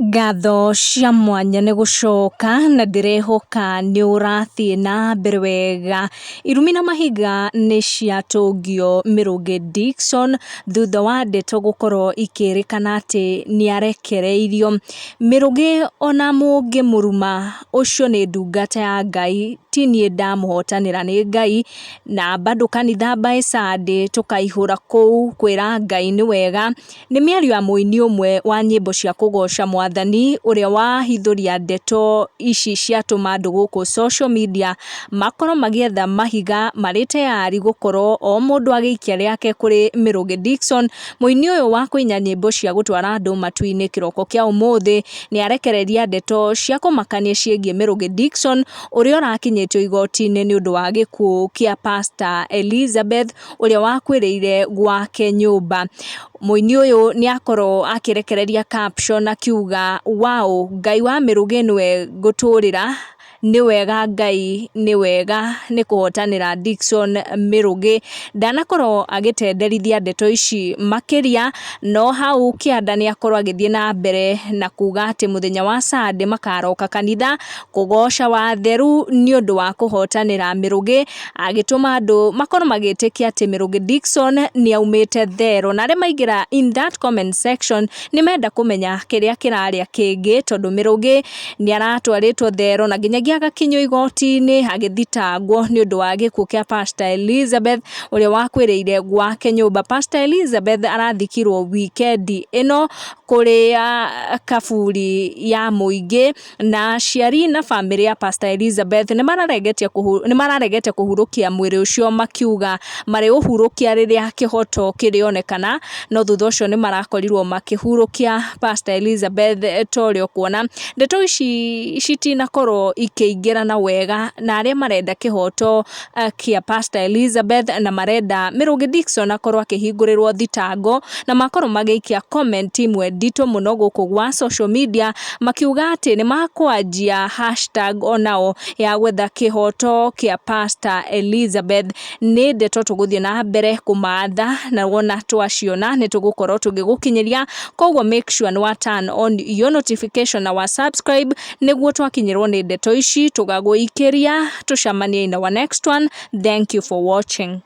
Ngatho cia mwanya nĩ gũcoka na ndĩrehoka nĩ ũrathiĩ na mbere wega. Irumi na mahiga nĩ ciatũngio Mĩrũngĩ Dickson thutha wa ndeto gũkorwo ikĩrĩkana atĩ nĩ arekereirio. Mĩrũngĩ ona mũngĩmũruma ũcio nĩ ndungata ya Ngai, ti niĩ ndamũhotanĩra nĩ Ngai, na bado kanitha mbae Sunday tũkaihũra kũu kwĩra Ngai nĩ wega. Nĩ mĩario ya mũini ũmwe wa nyĩmbo cia kũgoca Mwathani ũrĩa wahithũria ndeto ici ciatũma andũ gũkũ social media makorwo magĩetha mahiga marĩ tayari gũkorwo o mũndũ agĩikia rĩake kũrĩ Mĩrũngĩ Dickson. Mũini ũyũ wa kũina nyĩmbo cia gũtwara andũ matu-inĩ kĩroko kĩa ũmũthĩ nĩ arekereria ndeto cia kũmakania ciĩgiĩ Mĩrũngĩ Dickson ũrĩa ũrakinyĩtio igoti-inĩ nĩ ũndũ wa gĩkuũ kĩa Pastor Elizabeth ũrĩa wakuĩrĩire gwake nyũmba. Mũini ũyũ nĩ akorwo akĩrekereria caption akiuga wow, Ngai wa Mĩrũngĩ nĩwe ngũtũrĩra, nĩ wega Ngai, nĩ wega nĩ kũhotanĩra Dickson Mĩrũngĩ. Ndanakorwo agĩtenderithia ndeto ici makĩria, no hau kĩanda nĩ akorwo agĩthiĩ na mbere na kuga atĩ mũthenya wa Sunday makaroka kanitha kũgoca watheru nĩ ũndũ wa kũhotanĩra Mĩrũngĩ, agĩtũma andũ makorwo magĩtĩkia atĩ Mĩrũngĩ Dickson nĩ aumĩte thero. Na arĩa maingĩra in that comment section nĩ menda kũmenya kĩrĩa kĩrarĩa kĩngĩ, tondũ Mĩrũngĩ nĩ aratwarĩtwo thero na nginyagia agakinyio igoti-inĩ agĩthitangwo nĩ ũndũ wa gĩkuũ kĩa Pastor Elizabeth ũrĩa wakuĩrĩire gwake nyũmba. Pastor Elizabeth arathikirwo weekend ĩno kũrĩa kaburi ya mũingĩ, na aciari na bamĩrĩ ya Pastor Elizabeth nĩ mararegete kũhurũkia mwĩrĩ ũcio makiuga marĩ ũhurũkia rĩrĩa kĩhoto kĩrĩonekana, no thutha ũcio nĩ marakorirwo makĩhurũkia Pastor Elizabeth ta ũrĩa kuona. Ndeto ici citinakorwo ikĩingĩrana wega na arĩa marenda kĩhoto kĩa Pastor Elizabeth na marenda Mĩrũngĩ Dickson akorwo akĩhingũrĩrwo thitango, na makorwo magĩikia comment imwe nditũ mũno gũkũ gwa social media makiuga atĩ nĩ makwanjia hashtag onao ya gwetha kĩhoto kĩa Pastor Elizabeth. Nĩ ndeto tũgũthiĩ na mbere kũmatha na wona twaciona nĩ tũgũkorwo tũgĩgũkinyĩria, koguo make sure nĩ wa turn on your notification na wa subscribe nĩguo twakinyĩrwo nĩ ndeto ici tũgagũikĩria. Tũcemanie in our next one. Thank you for watching.